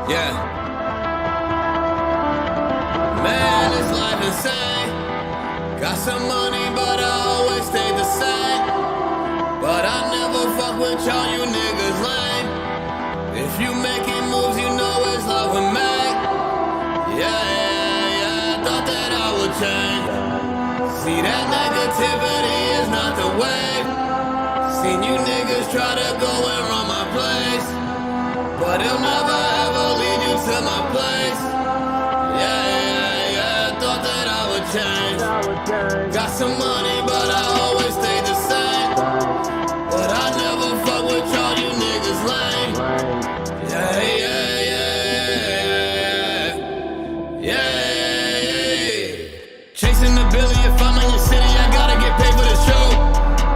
Yeah. Man, this life insane. Got some money, but I always stay the same. But I never fuck with y'all, you niggas lame. If you making moves, you know it's love we make. Yeah, thought that I would change. See, that negativity is not the way. Seen you niggas try to go and run my place, but it'll never ever lead you to my place. Yeah, thought that I would change. Got some money, but I always stay the same. But I never fuck with y'all, you niggas lame. Chasing the billy, if I'm in your city, I gotta get paid for the show.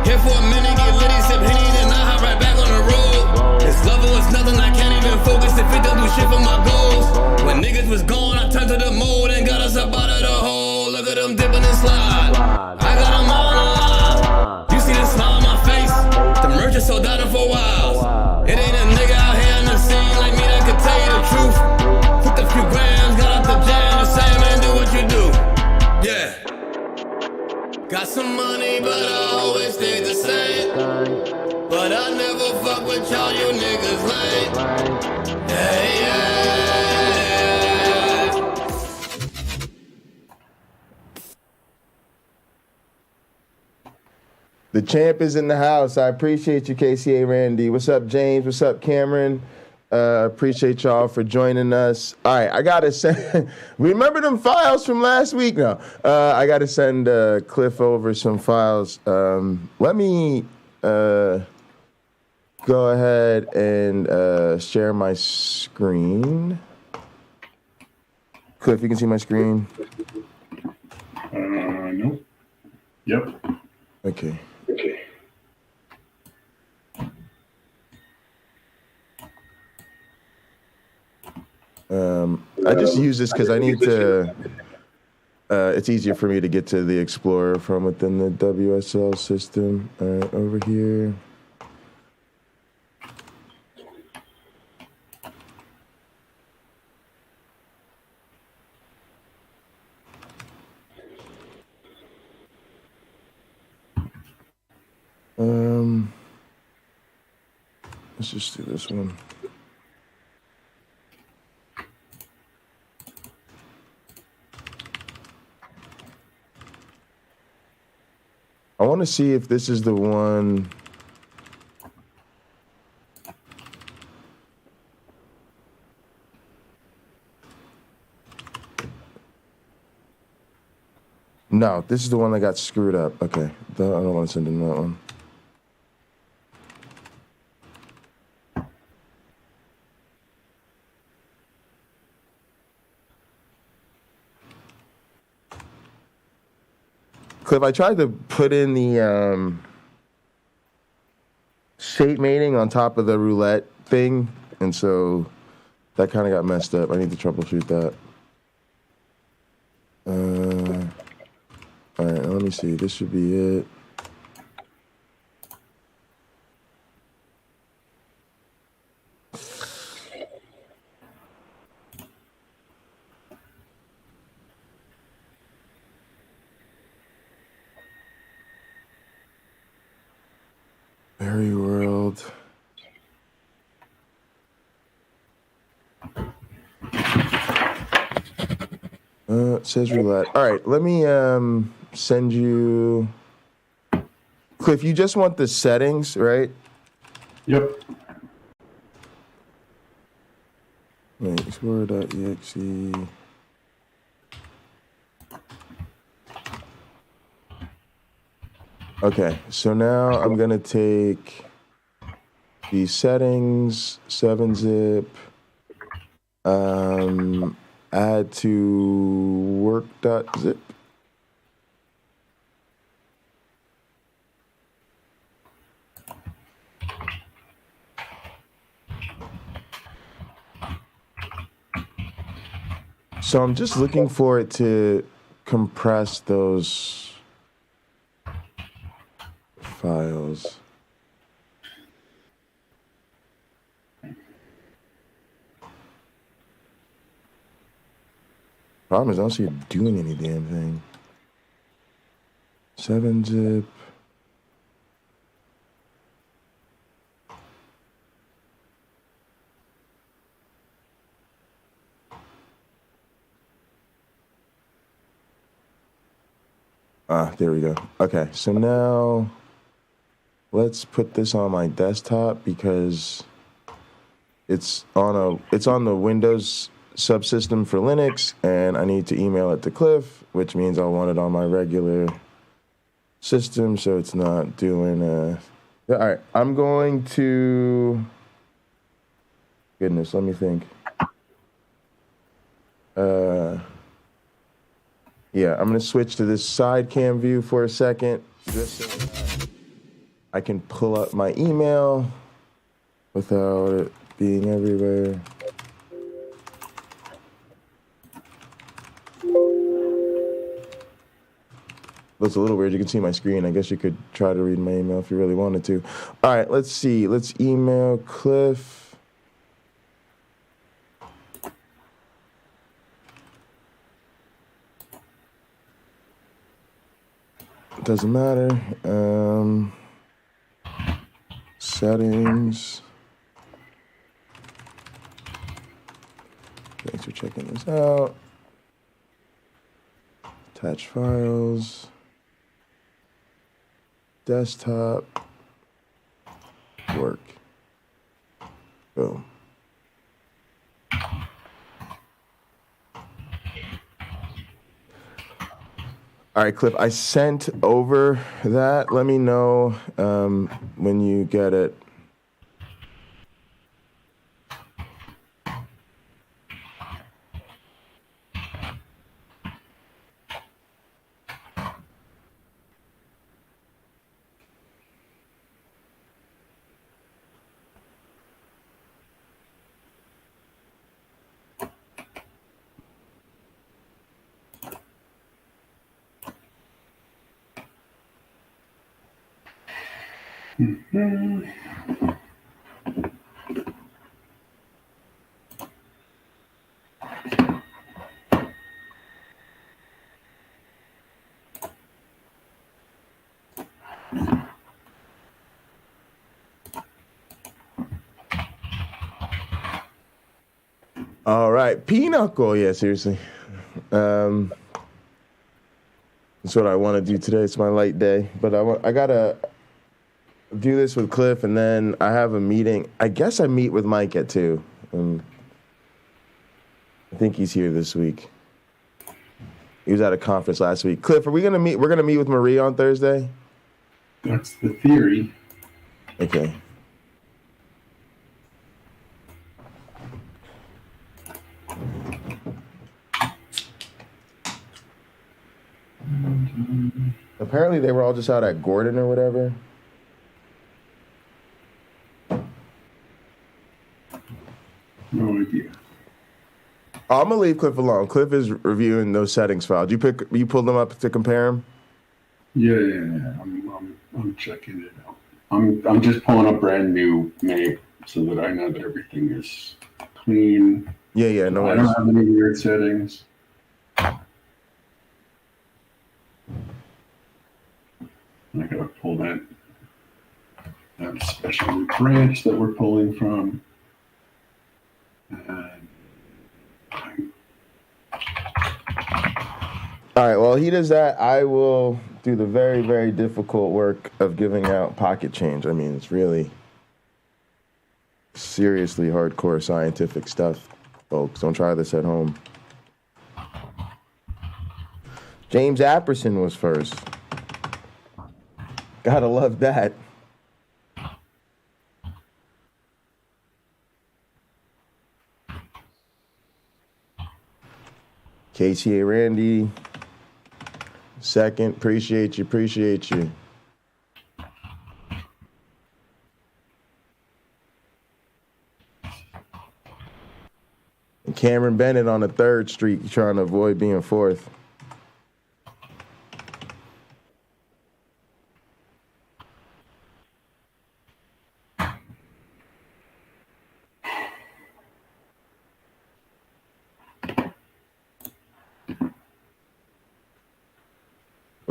Here for a minute, get litty, sip Henny, then I hop right back on the road. This level is nothing, I can't even focus if it don't do shit for my goals. When niggas was gone, I turned to the mold and got us up out of the hole. Look at them dipping and slide. I got them all alive. You see the smile on my face? The merch is sold out for a while. It ain't a nigga out here in the scene like me that could tell you the truth. Took a few grams, got out the jam, the same man, do what you do. Yeah. Got some money, but I always stay the same. But I never fuck with y'all, you niggas lame. Yeah. The champ is in the house. I appreciate you, KCA Randy. What's up, James? What's up, Cameron? Appreciate y'all for joining us. All right, I gotta send. Remember them files from last week? No, I gotta send Cliff over some files. Let me go ahead and share my screen. Cliff, you can see my screen. No. Yep. Okay. I just use this because I need to, it's easier for me to get to the Explorer from within the WSL system. All right, over here. Let's just do this one. I want to see if this is the one. No, this is the one that got screwed up. Okay, I don't want to send in that one. Cliff, I tried to put in the shape mating on top of the roulette thing, and so that kind of got messed up. I need to troubleshoot that. All right, let me see. This should be it. Very world. It says roulette. All right, let me send you. Cliff, you just want the settings, right? Yep. Wait, Explorer.exe. Okay, so now I'm gonna take the settings, 7-zip, add to work.zip. So I'm just looking for it to compress those files. Problem is, I don't see it doing any damn thing. 7-zip. There we go. Okay, so now let's put this on my desktop because it's on the Windows subsystem for Linux, and I need to email it to Cliff, which means I'll want it on my regular system, so it's not doing all right, I'm going to, goodness, let me think. Yeah, I'm going to switch to this side cam view for a second, just so I can pull up my email without it being everywhere. Looks a little weird. You can see my screen. I guess you could try to read my email if you really wanted to. All right, let's see. Let's email Cliff. Doesn't matter. Settings. Thanks for checking this out. Attach files. Desktop. Work. Boom. All right, Cliff, I sent over that. Let me know when you get it. All right, Pinochle. Yeah, seriously. That's what I want to do today. It's my light day, but I gotta do this with Cliff, and then I have a meeting. I guess I meet with Mike at 2. I think he's here this week. He was at a conference last week. Cliff, are we gonna meet? We're gonna meet with Marie on Thursday. That's the theory. Okay. Apparently they were all just out at Gordon or whatever. No idea. I'm gonna leave Cliff alone. Cliff is reviewing those settings files. You pulled them up to compare them? Yeah. I'm checking it out. I'm just pulling up brand new MABE so that I know that everything is clean. Yeah, no I worries. don't have any weird settings. I gotta pull that special branch that we're pulling from. All right, while he does that, I will do the very, very difficult work of giving out pocket change. I mean, it's really seriously hardcore scientific stuff, folks. Don't try this at home. James Apperson was first. Gotta love that. KCA Randy, second. Appreciate you. And Cameron Bennett on the 3rd Street trying to avoid being 4th.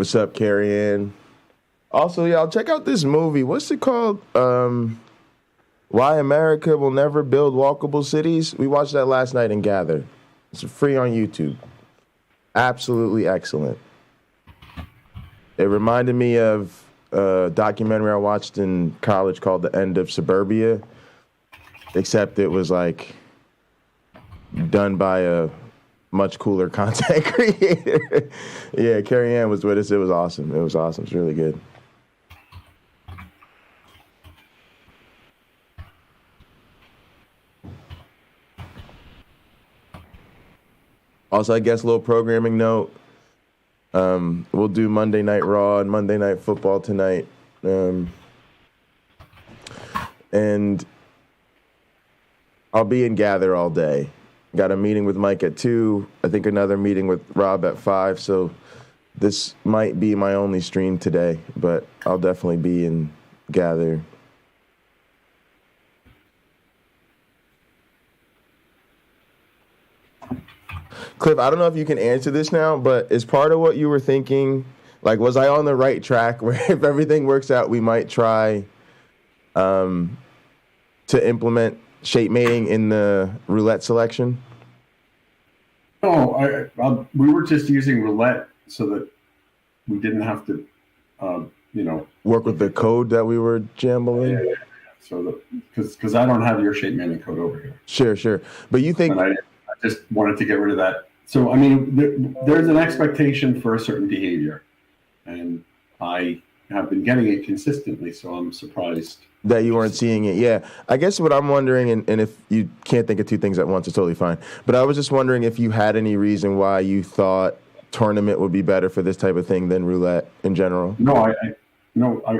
What's up, Carrie Ann? Also, y'all, check out this movie. What's it called? Why America Will Never Build Walkable Cities. We watched that last night and gathered. It's free on YouTube. Absolutely excellent. It reminded me of a documentary I watched in college called The End of Suburbia, except it was like done by a much cooler content creator. Yeah, Carrie Ann was with us. It was awesome. It was awesome. It's really good. Also, I guess a little programming note. We'll do Monday Night Raw and Monday Night Football tonight. And I'll be in Gather all day. Got a meeting with Mike at 2. I think another meeting with Rob at 5. So this might be my only stream today, but I'll definitely be in Gather. Cliff, I don't know if you can answer this now, but is part of what you were thinking, like, was I on the right track where if everything works out, we might try to implement shape mating in the roulette selection? No, we were just using roulette so that we didn't have to, work with the code that we were jambling? Yeah. So because I don't have your shape mating code over here. Sure. But you think... I just wanted to get rid of that. So, I mean, there's an expectation for a certain behavior, and I have been getting it consistently, so I'm surprised that you weren't seeing it. Yeah. I guess what I'm wondering, and if you can't think of two things at once, it's totally fine. But I was just wondering if you had any reason why you thought tournament would be better for this type of thing than roulette in general. No,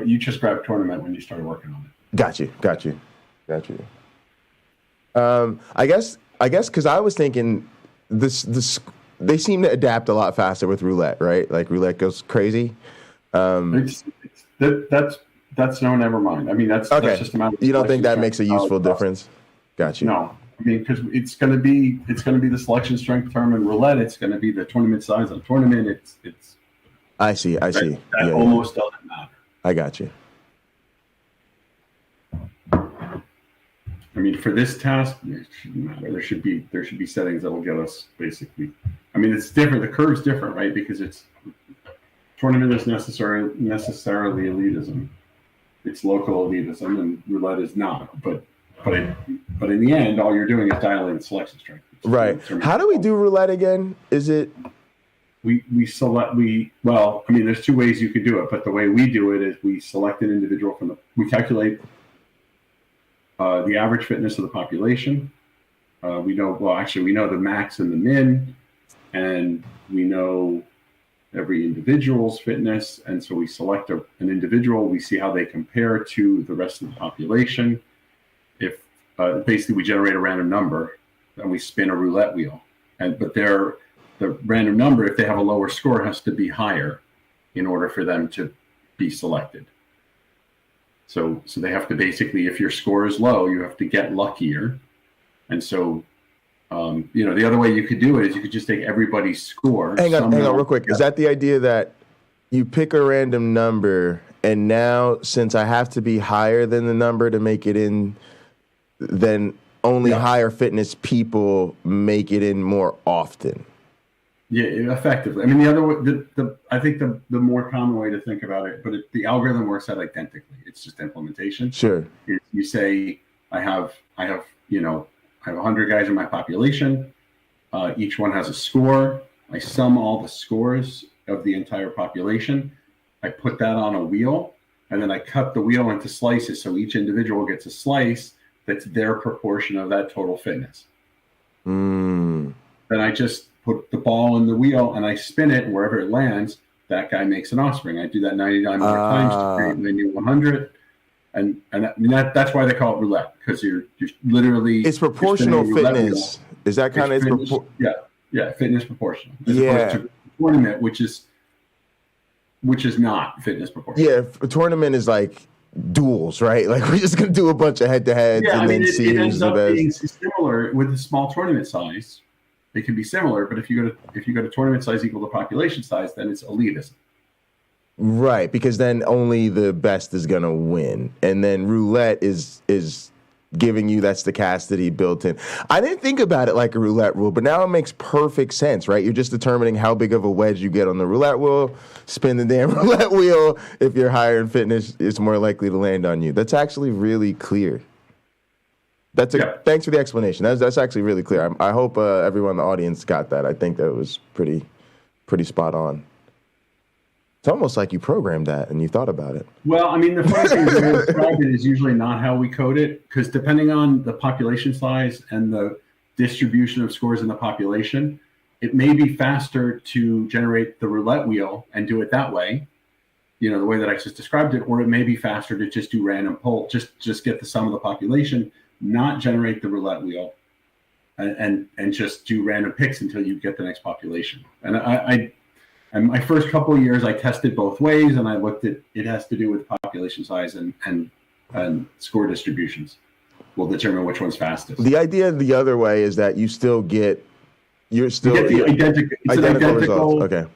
you just grabbed tournament when you started working on it. Got you. I guess because I was thinking this they seem to adapt a lot faster with roulette, right? Like roulette goes crazy. That's no, never mind. I mean, that's just a matter of... You don't think that makes a useful difference? Got you. No, I mean, because it's going to be the selection strength term in roulette. It's going to be the tournament size of the tournament. It's. I see. That almost doesn't matter. I got you. I mean, for this task, it shouldn't matter. There should be settings that will get us basically. I mean, it's different. The curve's different, right? Because it's tournament is necessarily elitism. It's local elitism, and roulette is not. But in the end, all you're doing is dialing selection strength. Right. How do we do roulette again? Is it? We there's two ways you could do it, but the way we do it is we select an individual we calculate the average fitness of the population. We know the max and the min, and we know every individual's fitness. And so we select an individual, we see how they compare to the rest of the population. If basically we generate a random number and we spin a roulette wheel, but the random number, if they have a lower score, has to be higher in order for them to be selected. So they have to basically, if your score is low, you have to get luckier. And so, the other way you could do it is you could just take everybody's score. Hang on real quick. Is that the idea that you pick a random number, and now since I have to be higher than the number to make it in, then only higher fitness people make it in more often? Yeah, effectively. I mean, the other way, I think the more common way to think about it, but the algorithm works out identically. It's just implementation. Sure. You say I have 100 guys in my population. Each one has a score. I sum all the scores of the entire population. I put that on a wheel, and then I cut the wheel into slices, so each individual gets a slice that's their proportion of that total fitness. Then I just put the ball in the wheel and I spin it, and wherever it lands, that guy makes an offspring. I do that 99 more times to create my new 100. And that's why they call it roulette, because you're literally... It's proportional fitness. Is that kind of... fitness proportional. As opposed to tournament, which is not fitness proportional. Yeah, a tournament is like duels, right? Like we're just going to do a bunch of head-to-heads then see who's the best. Being similar with a small tournament size. It can be similar, but if you go to tournament size equal to population size, then it's elitism. Right, because then only the best is gonna win, and then roulette is giving you that stochasticity built in. I didn't think about it like a roulette rule, but now it makes perfect sense, right? You're just determining how big of a wedge you get on the roulette wheel, spin the damn roulette wheel. If you're higher in fitness, it's more likely to land on you. That's actually really clear. Thanks for the explanation. That's actually really clear. I hope everyone in the audience got that. I think that was pretty spot on. It's almost like you programmed that and you thought about it. Well, I mean, the funny thing is, the way we describe it is usually not how we code it, because depending on the population size and the distribution of scores in the population, it may be faster to generate the roulette wheel and do it that way, the way that I just described it, or it may be faster to just do random poll, just get the sum of the population, not generate the roulette wheel, and just do random picks until you get the next population. And my first couple of years, I tested both ways, and I looked at it has to do with population size and score distributions will determine which one's fastest. The idea the other way is that you get the identical results. Okay.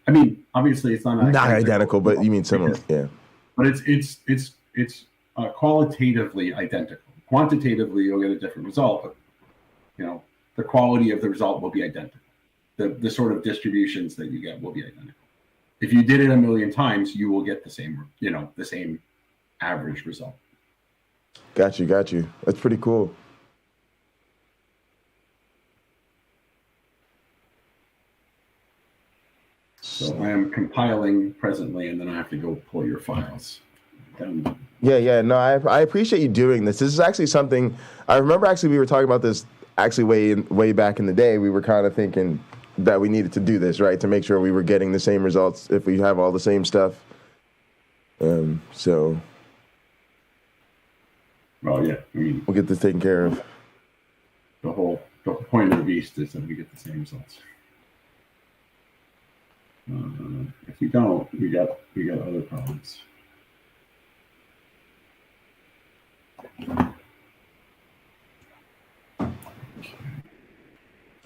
I mean, obviously it's not identical, but you mean similar, yeah. But it's qualitatively identical. Quantitatively, you'll get a different result, but the quality of the result will be identical. The sort of distributions that you get will be identical. If you did it a million times, you will get the same average result. Got you. That's pretty cool. So I am compiling presently, and then I have to go pull your files. Yeah. No, I appreciate you doing this. This is actually something I remember. Actually, we were talking about this way back in the day. We were kind of thinking that we needed to do this, right, to make sure we were getting the same results if we have all the same stuff. So. Well, yeah. I mean, we'll get this taken care of. The whole point of the beast is that we get the same results. If we don't, we got other problems.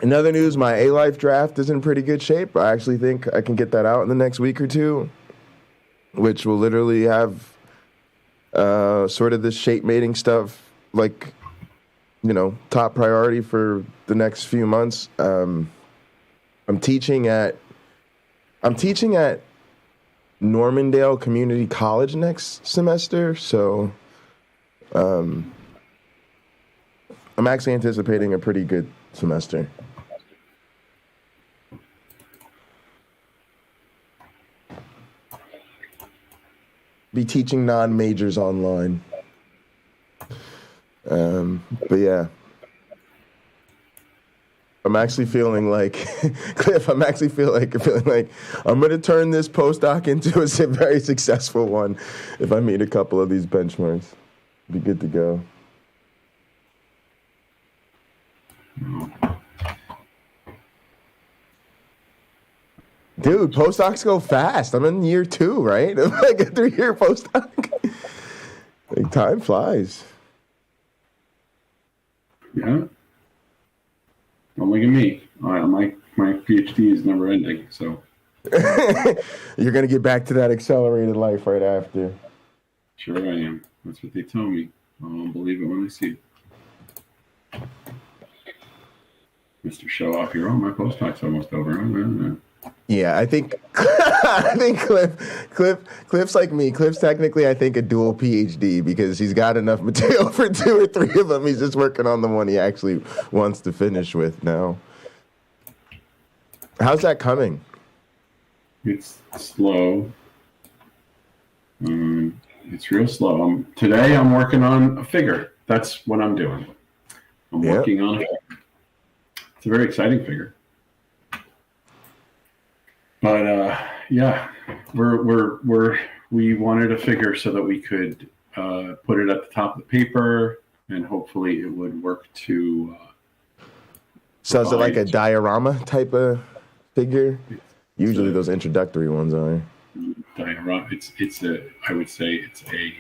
In other news, my A-Life draft is in pretty good shape. I actually think I can get that out in the next week or two, which will literally have sort of this shape mating stuff, top priority for the next few months. I'm teaching at Normandale Community College next semester, so I'm actually anticipating a pretty good semester. Be teaching non-majors online. But yeah. I'm actually feeling like, Cliff, I'm feeling like I'm going to turn this postdoc into a very successful one if I meet a couple of these benchmarks. Be good to go. Dude, postdocs go fast. I'm in year 2, right? I'm like a 3-year postdoc. Time flies. Yeah. Don't look at me. My PhD is never ending, so. You're going to get back to that accelerated life right after. Sure I am. That's what they tell me. I'll believe it when I see it. Mr. Show Off, my postdoc's almost over. Yeah, I think Cliff's like me. Cliff's technically, I think, a dual PhD because he's got enough material for 2 or 3 of them. He's just working on the one he actually wants to finish with now. How's that coming? It's slow. It's real slow. Today I'm working on a figure. That's what I'm doing. I'm working on a figure. It's a very exciting figure. But we wanted a figure so that we could put it at the top of the paper, and hopefully it would work to. So is it like a diorama type of figure? Usually those introductory ones are. Diorama. I would say it's a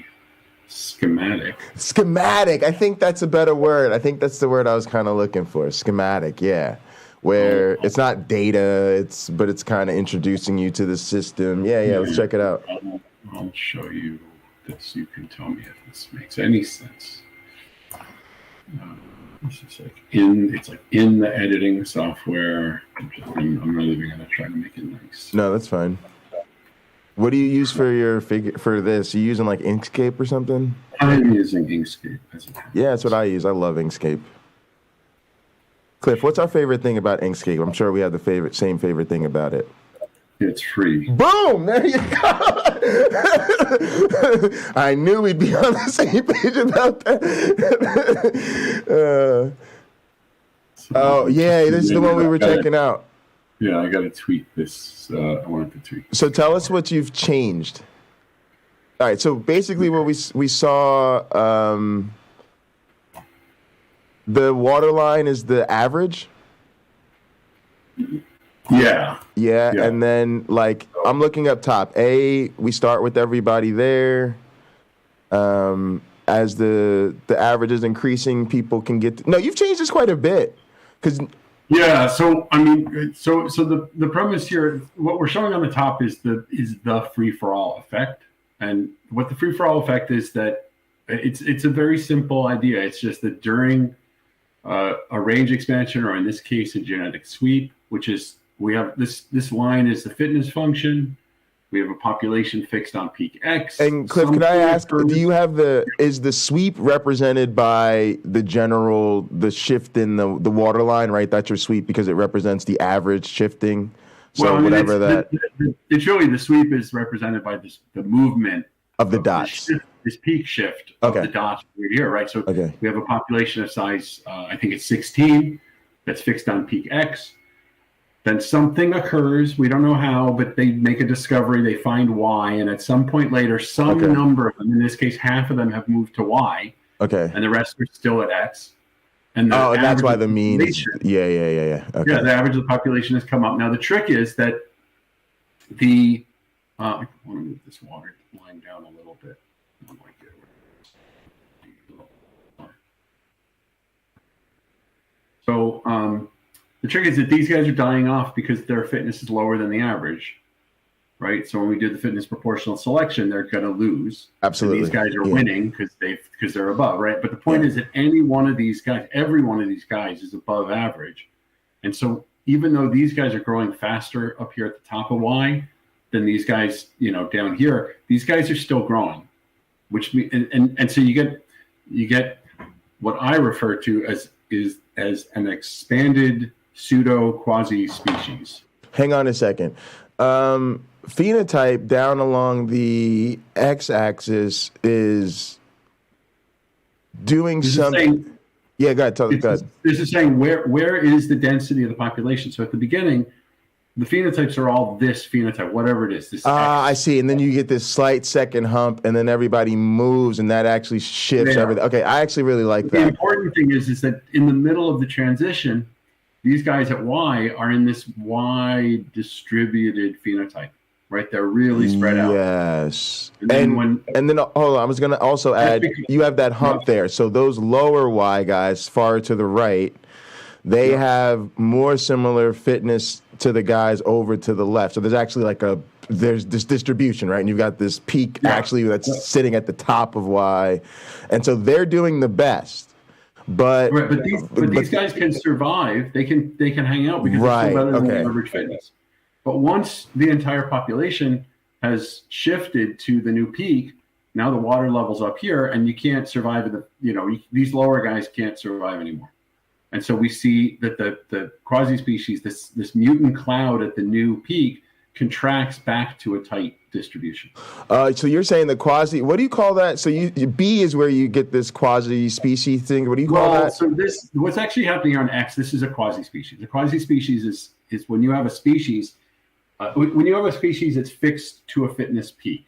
schematic. Schematic. I think that's a better word. I think that's the word I was kind of looking for. Schematic. Yeah. where it's not data, but it's kind of introducing you to the system. Yeah, let's check it out. I'll show you this. You can tell me if this makes any sense. This is like in the editing software. I'm not even gonna try to make it nice. No, that's fine. What do you use for your for this? Are you using like Inkscape or something? I'm using Inkscape. Yeah, that's what I use. I love Inkscape. Cliff, what's our favorite thing about Inkscape? I'm sure we have the same favorite thing about it. It's free. Boom! There you go. I knew we'd be on the same page about that. This is the one we were checking out. Yeah, I got to tweak this. I wanted to tweak. So tell us what you've changed. All right. So basically, what we saw, the water line is the average. Yeah. And then I'm looking up top. We start with everybody there. As the average is increasing, people can get. No, you've changed this quite a bit, because. Yeah. So I mean, so the premise here, what we're showing on the top is the free for all effect, and what the free for all effect is that it's a very simple idea. It's just that during a range expansion, or in this case, a genetic sweep, which is. We have this line is the fitness function. We have a population fixed on peak X. And Cliff, could I ask, is the sweep represented by the shift in the water line, right? That's your sweep because it represents the average shifting. So it's really the sweep is represented by the movement of the dots. This peak shift of the dots right here, right? So we have a population of size, I think it's 16, that's fixed on peak X. Then something occurs, we don't know how, but they make a discovery, they find Y, and at some point later, some number of them, in this case, half of them have moved to Y, and the rest are still at X. And that's why the mean is, yeah. Okay. Yeah, the average of the population has come up. Now, the trick is that I want to move this water line down a little bit. So, the trick is that these guys are dying off because their fitness is lower than the average, right? So when we do the fitness proportional selection, they're going to lose. Absolutely. And these guys are winning because they're above, right? But the point is that any one of these guys, every one of these guys is above average. And so even though these guys are growing faster up here at the top of Y than these guys, down here, these guys are still growing, which and so you get what I refer to as an expanded pseudo quasi species. Hang on a second. Phenotype down along the x-axis is doing something. Yeah, go ahead. This is saying where is the density of the population. So at the beginning, the phenotypes are all this phenotype, whatever it is. I see. And then you get this slight second hump, and then everybody moves, and that actually shifts everything. Okay, I actually really like that. The important thing is that in the middle of the transition, these guys at Y are in this Y distributed phenotype, right? They're really spread out. Yes. And then hold on, I was going to also add, you have that hump there. So those lower Y guys far to the right, they have more similar fitness to the guys over to the left. So there's actually there's this distribution, right? And you've got this peak actually that's sitting at the top of Y. And so they're doing the best. But these guys can survive. They can hang out because they're still better than average fitness. But once the entire population has shifted to the new peak, now the water level's up here, and you can't survive. These lower guys can't survive anymore. And so we see that the quasi-species, this mutant cloud at the new peak, contracts back to a tight distribution. So you're saying the quasi, what do you call that? So B is where you get this quasi-species thing. What do you call that? So what's actually happening on X, this is a quasi-species. A quasi-species is when you have a species, it's fixed to a fitness peak.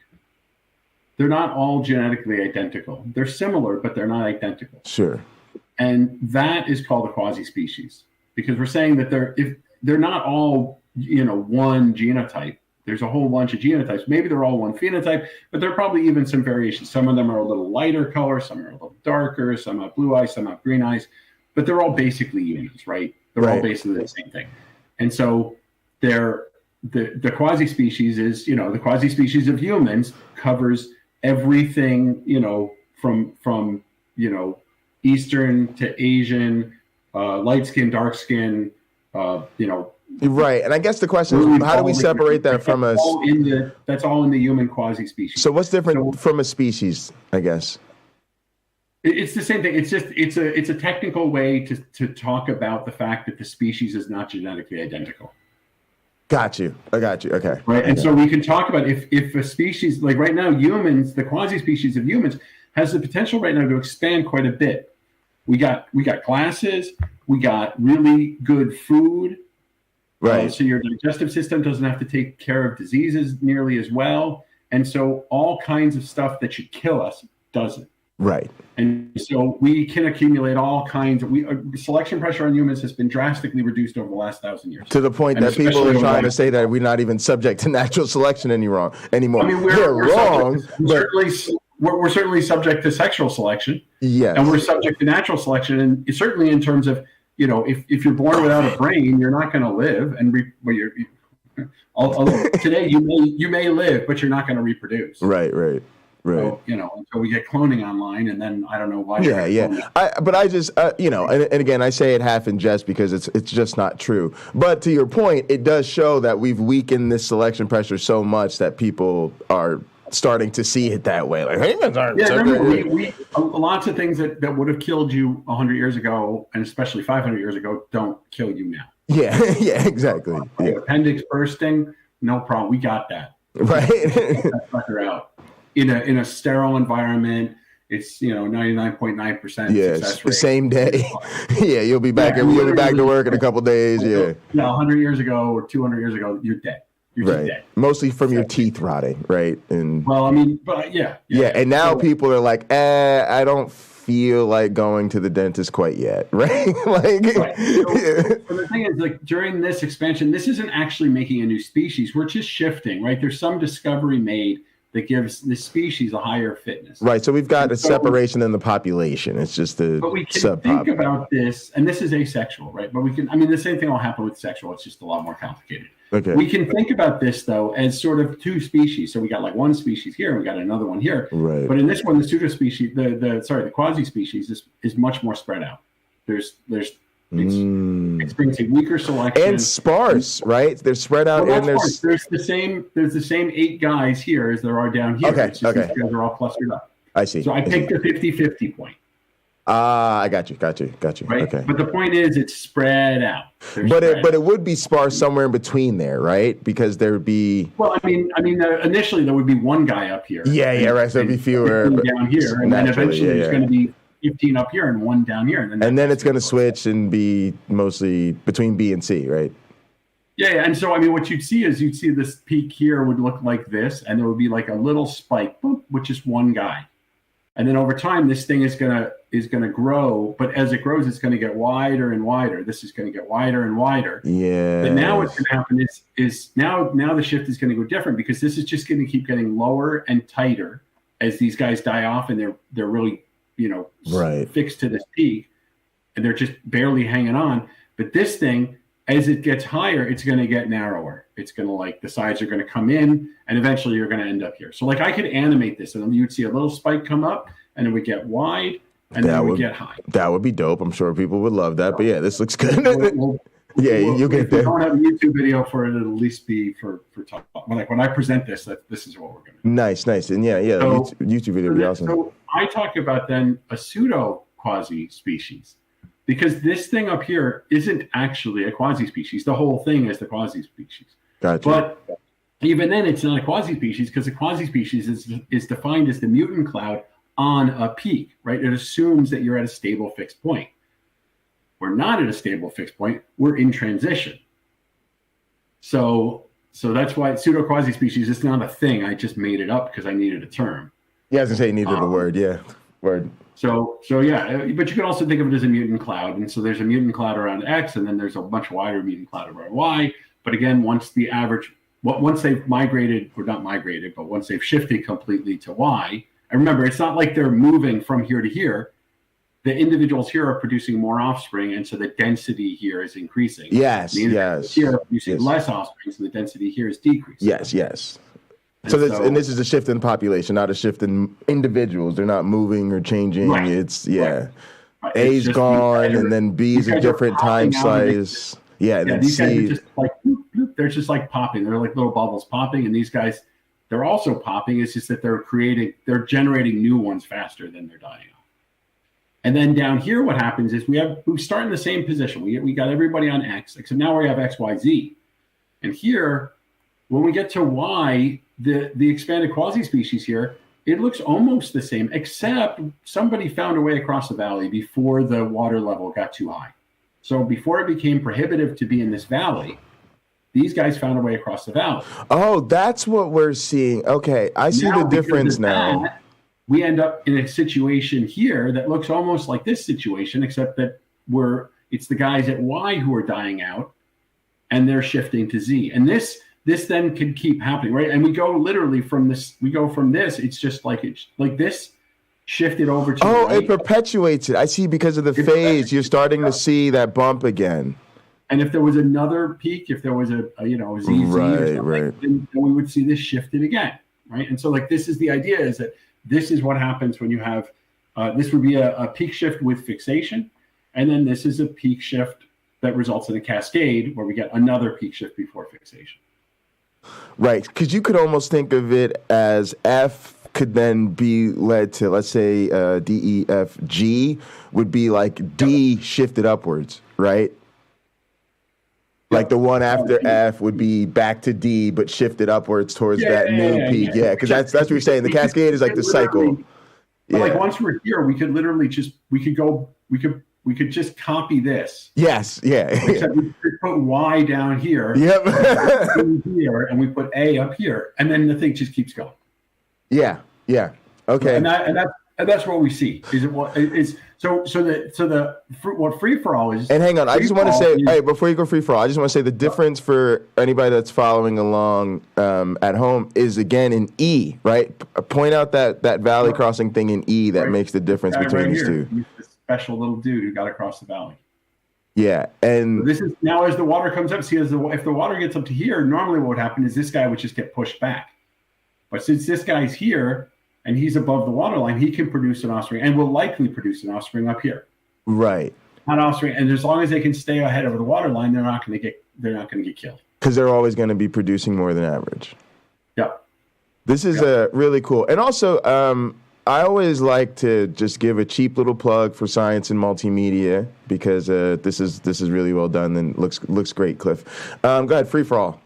They're not all genetically identical. They're similar, but they're not identical. Sure. And that is called a quasi-species, because we're saying that they're not all one genotype. There's a whole bunch of genotypes. Maybe they're all one phenotype, but there are probably even some variations. Some of them are a little lighter color, some are a little darker, some have blue eyes, some have green eyes. but they're all basically humans, right? They're all basically the same thing. And so the quasi-species is, the quasi-species of humans covers everything, from Eastern to Asian, light skin, dark skin, Right, and I guess the question is, how do we separate that from a? That's all in the human quasi-species. So what's different from a species? I guess it's the same thing. It's just it's a technical way to talk about the fact that the species is not genetically identical. Got you. I got you. Okay. Right, and so we can talk about if a species, like right now, humans, the quasi-species of humans, has the potential right now to expand quite a bit. We got glasses. We got really good food. Right. So your digestive system doesn't have to take care of diseases nearly as well. And so all kinds of stuff that should kill us doesn't. Right. And so we can accumulate all kinds of selection pressure on humans has been drastically reduced over the last 1,000 years. To the point that people are trying to say that we're not even subject to natural selection anymore. I mean, they're wrong. We're certainly subject to sexual selection. Yes. And we're subject to natural selection. And certainly in terms of, if you're born without a brain, you're not going to live. And although today you may live, but you're not going to reproduce. Right. So, until we get cloning online, and then I don't know why. Yeah. I just, and again, I say it half in jest because it's just not true. But to your point, it does show that we've weakened this selection pressure so much that people are starting to see it that way. Like humans aren't. Yeah, remember, lots of things that would have killed you 100 years ago, and especially 500 years ago, don't kill you now. Yeah, exactly. Yeah. Appendix bursting, no problem. We got that. Right. That sucker out in a sterile environment. It's 99.9% success rate. Same day. Yeah, you'll be back. You'll be back to work in a couple days. Yeah. 100 years ago or 200 years ago, you're dead. Right. Mostly from your teeth rotting, right? And Yeah. And now people are like, I don't feel like going to the dentist quite yet, right? Right. So the thing is, like during this expansion, this isn't actually making a new species. We're just shifting, right? There's some discovery made that gives the species a higher fitness. Right. So we've got a separation in the population. It's just the But we can think about this, and this is asexual, right? But the same thing will happen with sexual. It's just a lot more complicated. Okay. We can think about this though as sort of two species. So we got like one species here, and we got another one here. Right. But in this one, the pseudo-species, the quasi-species is much more spread out. It's experiencing weaker selection and sparse, right? They're spread out, and there's the same 8 guys here as there are down here. Okay. It's just these guys are all clustered up. I see. So I picked the 50-50 point. I got you. Right? Okay. But the point is, it's spread out. But it would be sparse somewhere in between there, right? Because there would be. Well, initially there would be one guy up here. Yeah, right. So it'd be fewer down here, and then eventually there's going to be 15 up here and 1 down here, and then it's going to switch and be mostly between B and C, right? Yeah, and so what you'd see this peak here would look like this, and there would be like a little spike, boop, which is one guy. And then over time, this thing is gonna grow, but as it grows, it's gonna get wider and wider. This is gonna get wider and wider. Yeah. But now what's gonna happen is now the shift is gonna go different, because this is just gonna keep getting lower and tighter as these guys die off, and they're really fixed to this peak, and they're just barely hanging on. But this thing, as it gets higher, it's going to get narrower. It's going to the sides are going to come in, and eventually you're going to end up here. So I could animate this, and you'd see a little spike come up, and it would get wide, and then it would get high. That would be dope. I'm sure people would love that. But yeah, this looks good. You'll get there. If we don't have a YouTube video for it, it'll at least be for talk. When I present this, this is what we're going to do. Nice. And so, YouTube video would be awesome. So I talk about then a pseudo quasi-species. Because this thing up here isn't actually a quasi-species. The whole thing is the quasi-species. Gotcha. But even then, it's not a quasi-species, because a quasi-species is defined as the mutant cloud on a peak, right? It assumes that you're at a stable fixed point. We're not at a stable fixed point. We're in transition. So that's why pseudo quasi-species is not a thing. I just made it up because I needed a term. Yeah, I was gonna say you needed a word. Yeah, word. So yeah, but you can also think of it as a mutant cloud. And so there's a mutant cloud around X, and then there's a much wider mutant cloud around Y. But again, once they've migrated, or not migrated, but once they've shifted completely to Y, and remember, it's not like they're moving from here to here. the individuals here are producing more offspring, and so the density here is increasing. Yes, the individuals here are producing less offspring, so the density here is decreasing. Yes. And this is a shift in population, not a shift in individuals. They're not moving or changing. Right. It's Right. A's gone, and then B's a different time slice. And then these C. guys are just like bloop, bloop. They're just like popping. They're like little bubbles popping, and these guys, they're also popping. It's just that they're generating new ones faster than they're dying off. And then down here, what happens is we start in the same position. We got everybody on X, except now we have X, Y, Z. And here, when we get to Y, the expanded quasi-species here, it looks almost the same, except somebody found a way across the valley before the water level got too high. So before it became prohibitive to be in this valley, these guys found a way across the valley. Oh, that's what we're seeing. Okay, I see the difference now. We end up in a situation here that looks almost like this situation, except that it's the guys at Y who are dying out, and they're shifting to Z. And this then can keep happening, right? And we go literally from this. It's just like this shifted over to. Oh, it perpetuates it. I see, because of the phase. You're starting to see that bump again. And if there was another peak, if there was a ZZ or something, then we would see this shifted again, right? And so this is the idea, is that this is what happens when you have this would be a peak shift with fixation, and then this is a peak shift that results in a cascade where we get another peak shift before fixation. Right, because you could almost think of it as F could then be led to, let's say, D, E, F, G would be like D shifted upwards, right? Like the one after F would be back to D, but shifted upwards towards that new peak. Yeah, because that's what you're saying. The cascade is like the cycle. Like once we're here, we could literally we could just copy this. Yes, Except we could put Y down here. Yep. Here, and we put A up here, and then the thing just keeps going. Yeah. Okay. And that's what we see. What free for all is. And hang on, I just want to say, before you go free for all, I just want to say the difference for anybody that's following along at home is again in E, right? Point out that valley crossing thing in E that makes the difference between these two. He's this special little dude who got across the valley. Yeah, and so this is now as the water comes up. See, if the water gets up to here, normally what would happen is this guy would just get pushed back. But since this guy's here and he's above the water line, he can produce an offspring and will likely produce an offspring up here. Right. An offspring, and as long as they can stay ahead of the water line, they're not going to get killed. Because they're always going to be producing more than average. Yeah. This is really cool. And also, I always like to just give a cheap little plug for science and multimedia because this is really well done and looks great, Cliff. Go ahead, free for all.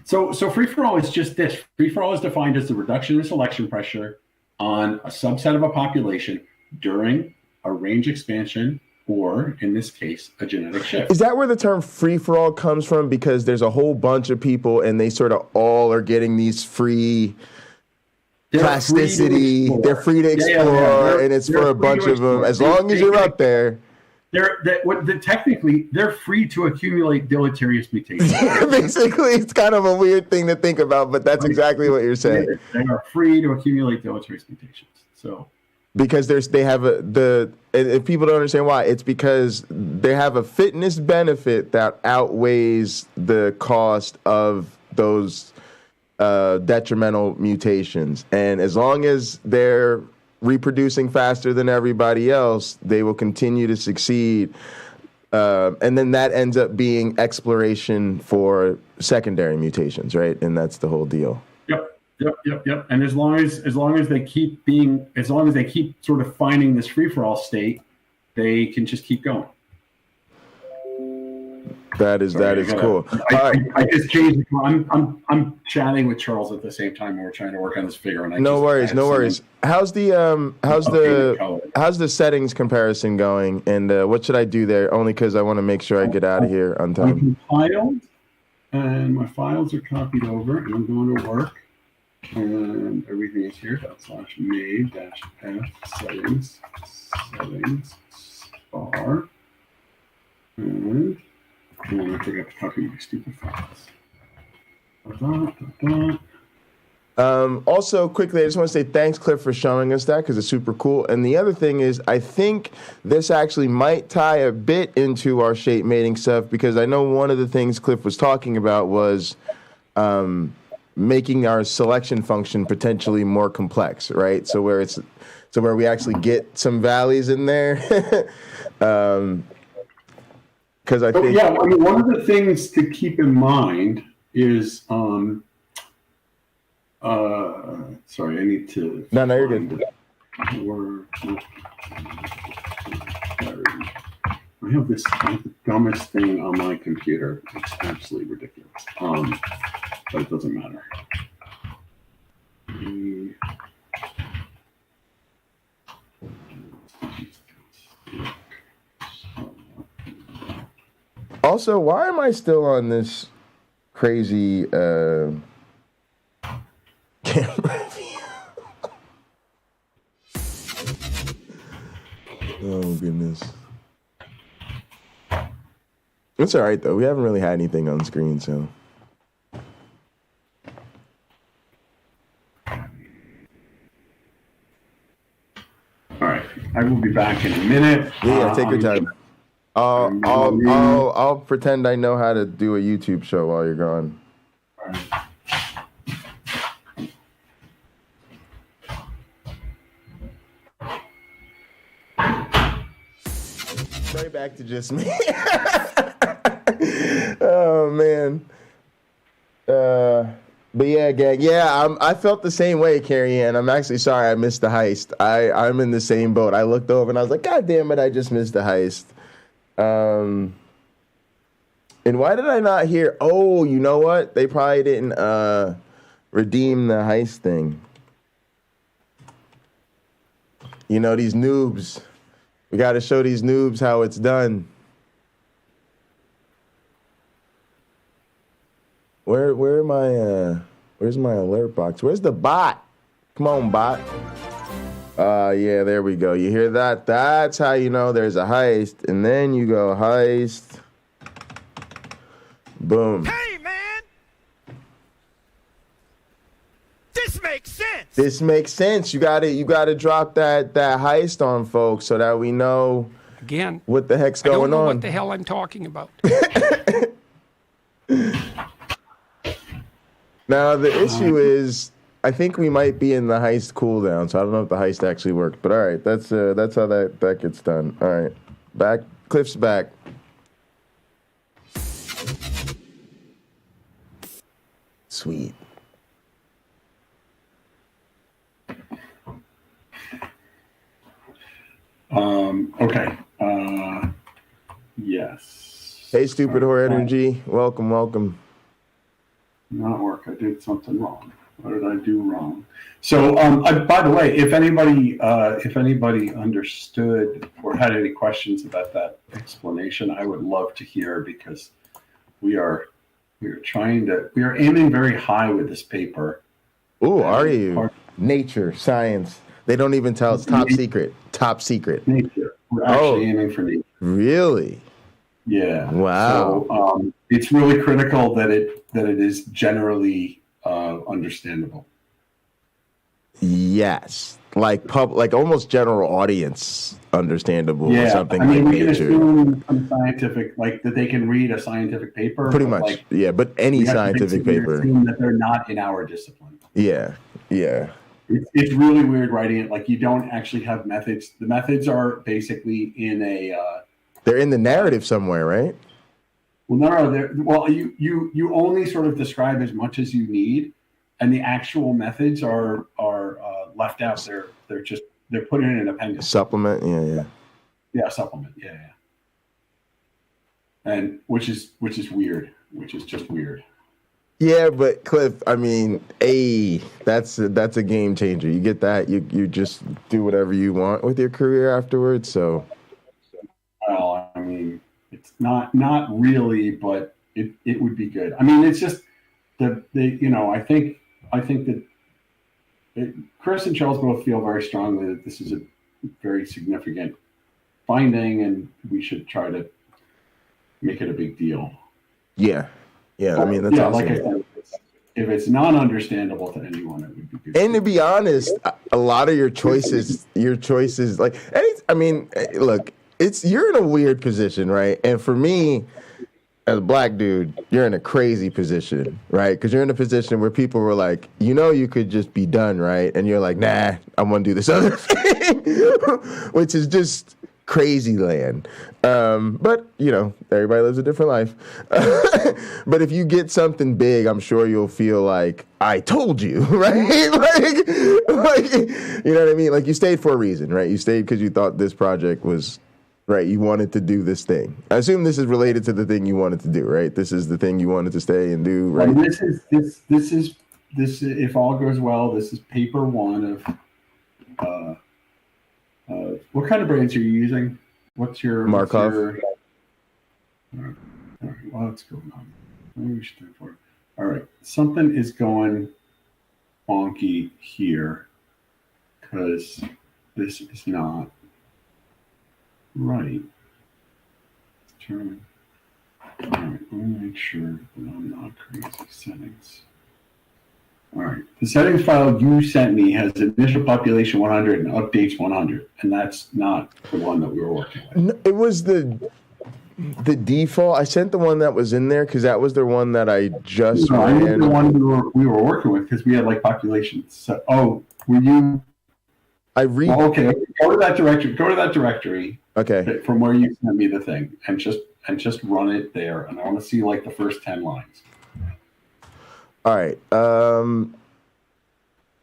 So free for all is just this. Free for all is defined as the reduction in selection pressure on a subset of a population during a range expansion, or in this case, a genetic shift. Is that where the term free for all comes from? Because there's a whole bunch of people and they sort of all are getting these free plasticity. They're free to explore, and it's for a bunch of them. As long as you're up there. Technically, they're free to accumulate deleterious mutations. Basically, it's kind of a weird thing to think about, but that's exactly what you're saying. They are free to accumulate deleterious mutations. So, because if people don't understand why, it's because they have a fitness benefit that outweighs the cost of those detrimental mutations, and as long as they're reproducing faster than everybody else, they will continue to succeed. And then that ends up being exploration for secondary mutations, right? And that's the whole deal. Yep. And as long as they keep sort of finding this free-for-all state, they can just keep going. That is cool. I just changed. I'm chatting with Charles at the same time. We're trying to work on this figure. And no worries. How's the settings comparison going? And what should I do there? Only because I want to make sure I get out of here on time. I compiled, and my files are copied over, and I'm going to work. And everything is here. /MABE-F settings bar. And I forgot to copy my stupid files. Also, quickly, I just want to say thanks, Cliff, for showing us that because it's super cool. And the other thing is, I think this actually might tie a bit into our shape mating stuff because I know one of the things Cliff was talking about was making our selection function potentially more complex, right? So where we actually get some valleys in there. Because I think I mean, one of the things to keep in mind is sorry, I need to. No, you're good. I have the dumbest thing on my computer. It's absolutely ridiculous. But it doesn't matter. Also, why am I still on this crazy camera view? Oh, goodness. It's all right, though. We haven't really had anything on screen, so. All right. I will be back in a minute. Yeah, take your time. I'll pretend I know how to do a YouTube show while you're gone. Right back to just me. Oh man. But yeah, gang. Yeah, I felt the same way, Carrie Ann. I'm actually sorry I missed the heist. I'm in the same boat. I looked over and I was like, God damn it, I just missed the heist. And why did I not hear? Oh, you know what? They probably didn't redeem the heist thing. You know, these noobs. We got to show these noobs how it's done. Where's my alert box? Where's the bot? Come on, bot. Yeah, there we go. You hear that? That's how you know there's a heist. And then you go heist. Boom. Hey, man! This makes sense! This makes sense. You gotta drop that heist on folks so that we know again what the heck's I don't going know on. what the hell I'm talking about. Now the issue is I think we might be in the heist cooldown, so I don't know if the heist actually worked. But all right, that's how that gets done. All right, back. Cliff's back. Sweet. Okay. Yes. Hey, stupid whore energy. Welcome. Not work. I did something wrong. What did I do wrong? So, by the way, if anybody understood or had any questions about that explanation, I would love to hear because we are aiming very high with this paper. Ooh, are you? Nature, science. They don't even tell us. Top secret. Top secret. Nature. We're actually aiming for nature. Really? Yeah. Wow. So it's really critical that it is generally understandable. Yes, like almost general audience understandable or something. I mean, like we can nature. assume some scientific, like that they can read a scientific paper. Pretty much, like, yeah. But any scientific paper, assume that they're not in our discipline. Yeah. It's really weird writing it. Like you don't actually have methods. The methods are basically in a. They're in the narrative somewhere, right? Well, no. Well, you only sort of describe as much as you need, and the actual methods are left out. They're put in an appendix. Supplement, yeah. Yeah, supplement, yeah. And which is weird. Which is just weird. Yeah, but Cliff, I mean, that's a game changer. You get that, you just do whatever you want with your career afterwards. So. Well, I mean, it's not really, but it would be good. I mean, it's just I think that Chris and Charles both feel very strongly that this is a very significant finding, and we should try to make it a big deal. Yeah. I mean, that's yeah. awesome. Like I said, it's not understandable to anyone, it would be good. And to be honest, a lot of your choices, like, I mean, look, you're in a weird position, right? And for me, as a black dude, you're in a crazy position, right? Because you're in a position where people were like, you could just be done, right? And you're like, nah, I want to do this other thing, which is just crazy land. But, everybody lives a different life. But if you get something big, I'm sure you'll feel like, I told you, right? like, you know what I mean? Like, you stayed for a reason, right? You stayed because you thought this project was right. You wanted to do this thing. I assume this is related to the thing you wanted to do, right? This is the thing you wanted to stay and do, right? Well, this is if all goes well, this is paper one of what kind of brands are you using? What's your Markov? All right. Well, what's going on? Maybe we should do it for it. All right. Something is going wonky here because this is not right. Turn. All right. Let me make sure that I'm not crazy settings. All right. The settings file you sent me has initial population 100 and updates 100, and that's not the one that we were working with. No, it was the default. I sent the one that was in there because that was the one that I just I ran. mean the one we were working with because we had like population. So, were you? Okay. Go to that directory. Okay. From where you sent me the thing, and just run it there, and I want to see like the first 10 lines. All right.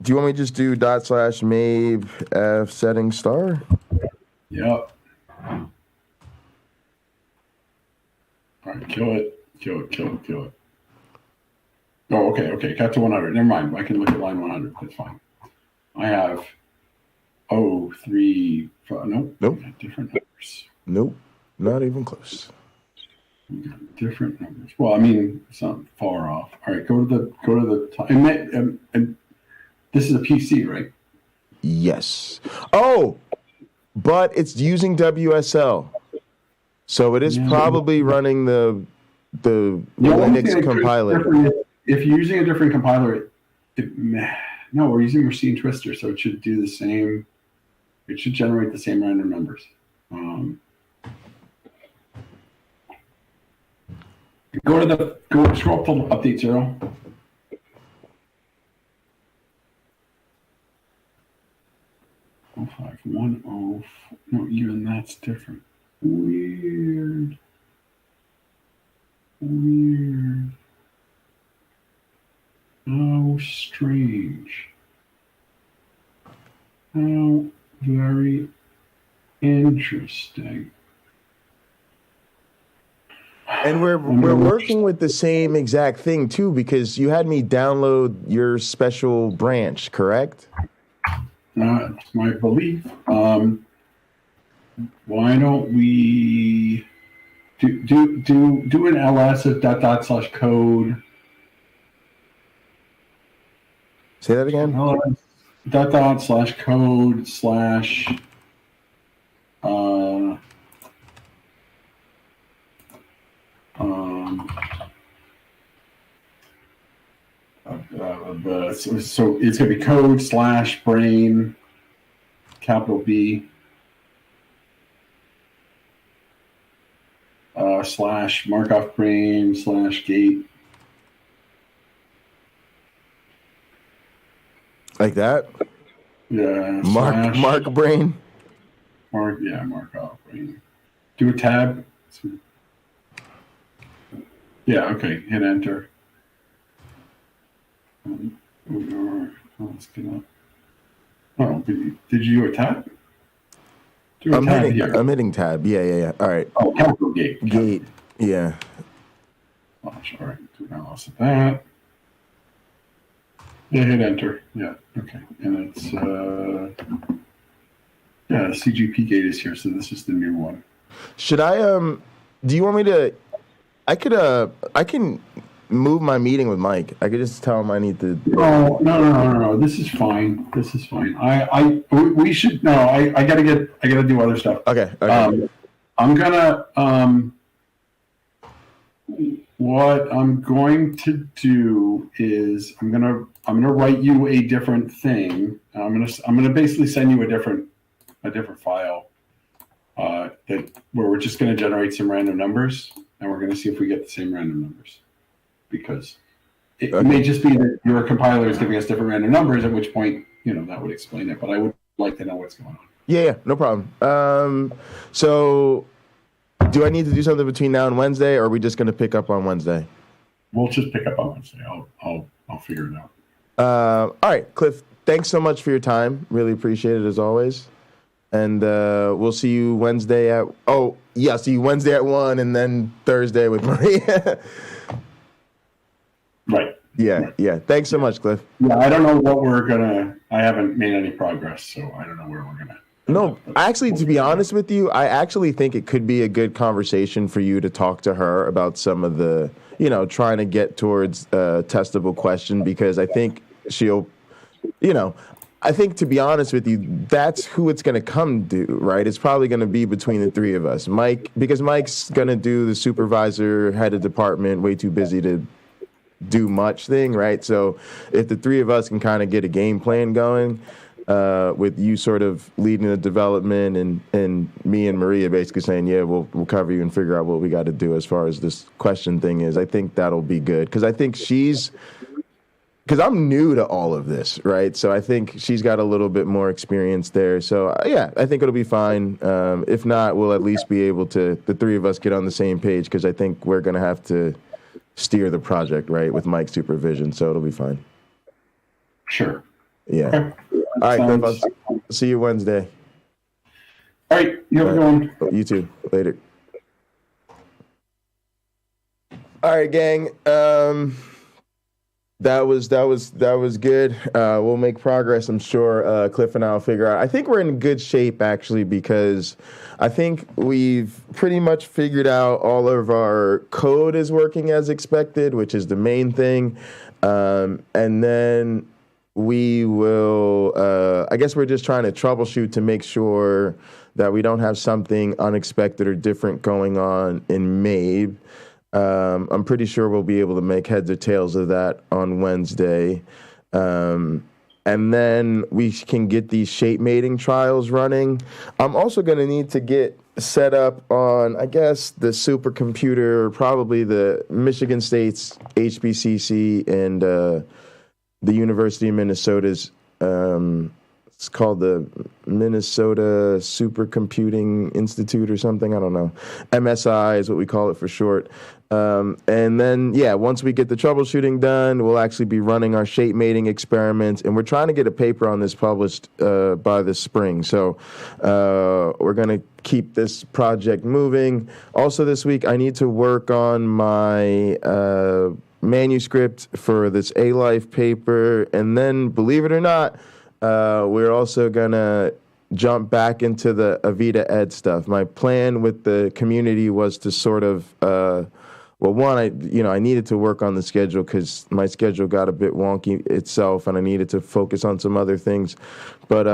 Do you want me to just do /MABE F setting star? Yep. All right, kill it. Oh, okay. Got to 100. Never mind. I can look at line 100. That's fine. I have 3, 5. Nope. Different numbers. Nope. Not even close. We got different numbers. Well, I mean, it's not far off. All right, go to the top. And this is a PC, right? Yes. Oh, but it's using WSL, so it is probably running the Linux compiler. If you're using a different compiler, no, we're using Machine Twister, so it should do the same. It should generate the same random numbers. Scroll up to update 0. Oh, 5, 1, 0. No, even that's different. Weird. How strange. How very interesting. And we're working with the same exact thing too, because you had me download your special branch, correct? That's my belief. Why don't we do an ls of /code? Say that again. /code/ so it's going to be code / brain capital B / Markov brain / gate. Like that? Yeah. Mark brain. Markov brain. Do a tab. Yeah, okay. Hit enter. Let's get up. Oh, did you do a tab? I'm hitting tab. Yeah. All right. Oh, capital gate. Gate. Yeah. All right. Do analysis of that. Yeah, hit enter. Yeah. Okay. And it's CGP gate is here, so this is the new one. Should I do you want me to I can move my meeting with Mike. I could just tell him I need to. No. This is fine. We should. No, I gotta do other stuff. Okay. I'm gonna. What I'm going to do is I'm gonna write you a different thing. I'm gonna basically send you a different file that where we're just gonna generate some random numbers, and we're gonna see if we get the same random numbers, because it may just be that your compiler is giving us different random numbers, at which point that would explain it. But I would like to know what's going on. Yeah, no problem. So do I need to do something between now and Wednesday, or are we just going to pick up on Wednesday? We'll just pick up on Wednesday. I'll figure it out. All right, Cliff, thanks so much for your time. Really appreciate it as always. And we'll see you Wednesday at see you Wednesday at 1 and then Thursday with Maria. Right. Yeah, right. Yeah. Thanks so much, Cliff. Yeah, I don't know what I haven't made any progress, so I don't know where we're gonna. No, actually, to be honest with you, I actually think it could be a good conversation for you to talk to her about some of the, trying to get towards a testable question, because I think she'll, I think, to be honest with you, that's who it's going to come to, right? It's probably going to be between the three of us. Because Mike's going to do the supervisor, head of department, way too busy to do much thing, right? So if the three of us can kind of get a game plan going, with you sort of leading the development and me and Maria basically saying, yeah, we'll cover you and figure out what we got to do as far as this question thing is, I think that'll be good. Because I think because I'm new to all of this, right? So I think she's got a little bit more experience there. So yeah, I think it'll be fine. If not, we'll at least be able to, the three of us, get on the same page, because I think we're going to have to steer the project, right, with Mike's supervision. So it'll be fine. Sure. Yeah. Okay. All right, Cliff, I'll see you Wednesday. All right, you have a good one. You too. Later. All right, gang. That was good. We'll make progress, I'm sure. Cliff and I will figure out. I think we're in good shape, actually, because I think we've pretty much figured out all of our code is working as expected, which is the main thing. And then we will, I guess we're just trying to troubleshoot to make sure that we don't have something unexpected or different going on in MABE. I'm pretty sure we'll be able to make heads or tails of that on Wednesday. And then we can get these shape mating trials running. I'm also going to need to get set up on, I guess, the supercomputer, probably the Michigan State's HBCC and the University of Minnesota's, it's called the Minnesota Supercomputing Institute or something. I don't know. MSI is what we call it for short. And then, once we get the troubleshooting done, we'll actually be running our shape mating experiments. And we're trying to get a paper on this published by this spring. So we're going to keep this project moving. Also this week, I need to work on my manuscript for this A-Life paper. And then, believe it or not, we're also going to jump back into the Avita Ed stuff. My plan with the community was to sort of, I needed to work on the schedule because my schedule got a bit wonky itself, and I needed to focus on some other things. But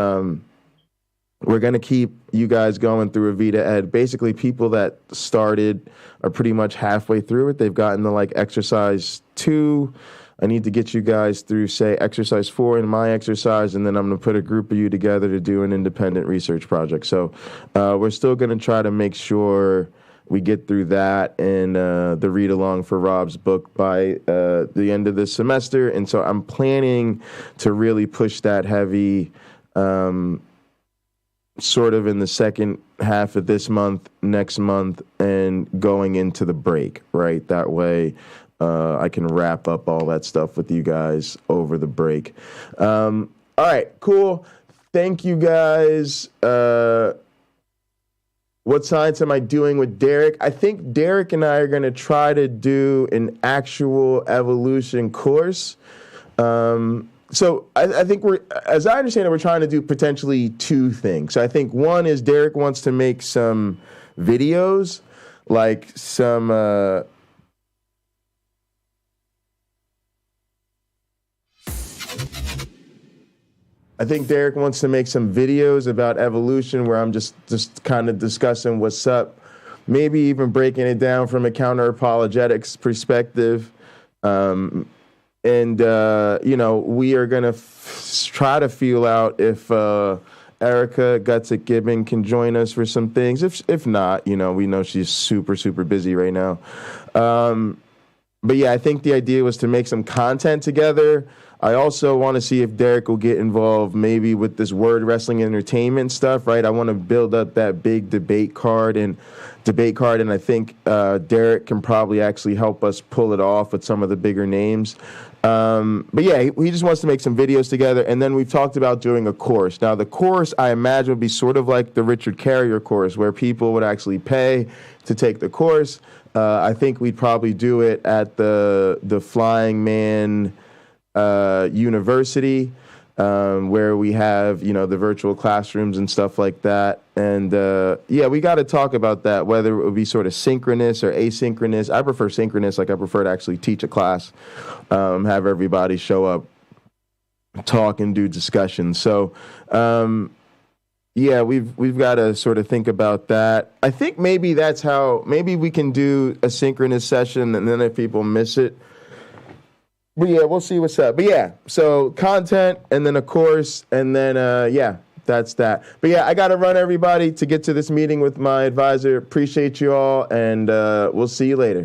we're going to keep you guys going through Avita Ed. Basically, people that started are pretty much halfway through it. They've gotten to exercise 2. I need to get you guys through, say, exercise 4 in my exercise, and then I'm going to put a group of you together to do an independent research project. So we're still going to try to make sure we get through that and the read-along for Rob's book by the end of this semester. And so I'm planning to really push that heavy sort of in the second half of this month, next month, and going into the break, right? That way I can wrap up all that stuff with you guys over the break. All right, cool. Thank you, guys. What science am I doing with Derek? I think Derek and I are going to try to do an actual evolution course. So I think as I understand it, we're trying to do potentially 2 things. So I think one is Derek wants to make some videos, like some... I think Derek wants to make some videos about evolution where I'm just kind of discussing what's up maybe even breaking it down from a counter-apologetics perspective. And, you know, we are going to try to feel out if Erica Gustick Gibbon can join us for some things. If not, you know, we know she's super, super busy right now. But yeah, I think the idea was to make some content together. I also want to see if Derek will get involved maybe with this word wrestling entertainment stuff, right? I want to build up that big debate card, and I think Derek can probably actually help us pull it off with some of the bigger names. But yeah, he just wants to make some videos together, and then we've talked about doing a course. Now, the course, I imagine, would be sort of like the Richard Carrier course, where people would actually pay to take the course. I think we'd probably do it at the Flying Man University, where we have, you know, the virtual classrooms and stuff like that. And yeah, we got to talk about that, whether it would be sort of synchronous or asynchronous. I prefer synchronous. Like, I prefer to actually teach a class, have everybody show up, talk, and do discussions. So yeah, we've got to sort of think about that. I think maybe that's how, maybe we can do a synchronous session, and then if people miss it. But yeah, we'll see what's up. But yeah, so content, and then a course, and then yeah, that's that. But yeah, I got to run, everybody, to get to this meeting with my advisor. Appreciate you all, and we'll see you later.